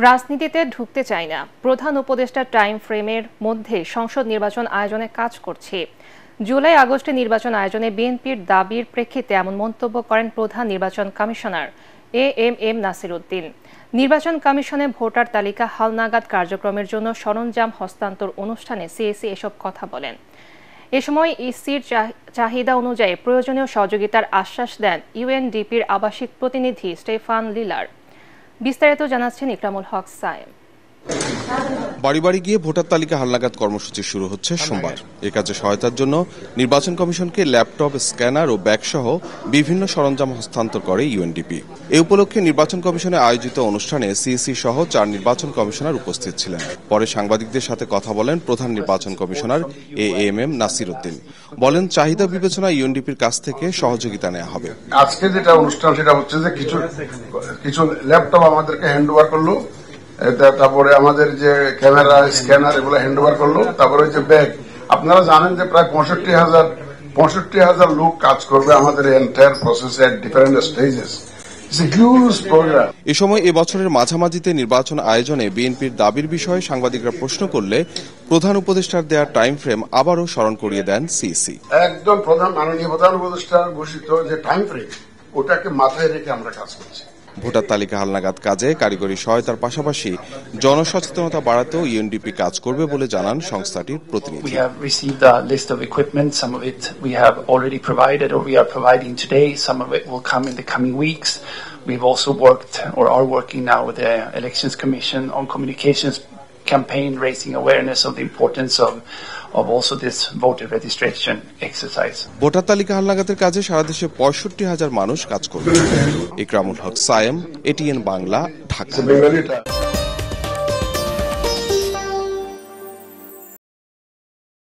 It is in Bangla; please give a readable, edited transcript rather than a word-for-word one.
রাজনীতিতে ঢুকতে চাই না, প্রধান উপদেষ্টার টাইম ফ্রেমের মধ্যে সংসদ নির্বাচন আয়োজনে কাজ করছে। জুলাই আগস্টে নির্বাচন আয়োজনে বিএনপির দাবির প্রেক্ষিতে এমন মন্তব্য করেন প্রধান নির্বাচন কমিশনার এএমএম নাসির উদ্দিন। নির্বাচন কমিশনে ভোটার তালিকা হালনাগাদ কার্যক্রমের জন্য সরঞ্জাম হস্তান্তর অনুষ্ঠানে সিএসি এসব কথা বলেন। এ সময় ইসির চাহিদা অনুযায়ী প্রয়োজনীয় সহযোগিতার আশ্বাস দেন ইউএনডিপির আবাসিক প্রতিনিধি স্টেফান লিলার। বিস্তারিত জানাচ্ছেন ইকরামুল হক সায়েম। বাড়ি বাড়ি গিয়ে ভোটার তালিকা হালনাগাদ কর্মসূচি শুরু হচ্ছে সোমবার। এ কাজে সহায়তার জন্য নির্বাচন কমিশনকে ল্যাপটপ, স্ক্যানার ও ব্যাগ সহ বিভিন্ন সরঞ্জাম হস্তান্তর করে ইউএনডিপি। এ উপলক্ষে নির্বাচন কমিশনে আয়োজিত অনুষ্ঠানে সিইসি সহ 4 নির্বাচন কমিশনার উপস্থিত ছিলেন। পরে সাংবাদিকদের সাথে কথা বলেন প্রধান নির্বাচন কমিশনার এএমএম নাসির উদ্দিন। বলেন, চাহিদা বিবেচনায় ইউএনডিপির কাছ থেকে সহযোগিতা নেওয়া হবে। আজকে যেটা অনুষ্ঠান সেটা হচ্ছে যে কিছু ল্যাপটপ আমাদেরকে হ্যান্ড ওভার করলো, তারপরে আমাদের যে ক্যামেরা, স্ক্যানার এগুলো হ্যান্ড ওভার করলো, তারপরে যে ব্যাগ। আপনারা জানেন যে প্রায় 65,000 লোক কাজ করবে আমাদের এন্টায়ার প্রসেসে এট ডিফারেন্ট স্টেজেস। এ সময় এবছরের মাঝামাঝিতে নির্বাচন আয়োজনে বিএনপির দাবির বিষয়ে সাংবাদিকরা প্রশ্ন করলে প্রধান উপদেষ্টার দেয়া টাইম ফ্রেম আবারও স্মরণ করিয়ে দেন সিইসি। একদম মাননীয় প্রধান উপদেষ্টার ঘোষিত যে টাইম ফ্রেম, ওটাকে মাথায় রেখে আমরা কাজ করছি। ভোটার তালিকা হালনাগাদ কাজে কারিগরি সহায়তার পাশাপাশি জনসচেতনতা বাড়াতেও ইউএনডিপি কাজ করবে বলে জানান সংস্থাটির প্রতিনিধি। We have received a list of equipment. Some of it we have already provided or we are providing today. Some of it will come in the coming weeks. We've also worked or are working now with the Elections Commission on communications campaign, raising awareness of the importance of also this voter registration exercise. Voter তালিকা হালনাগাদের কাজে সারা দেশে 65,000 মানুষ কাজ করবে। ইকরামুল হক সায়েম, এটিএন বাংলা, ঢাকা।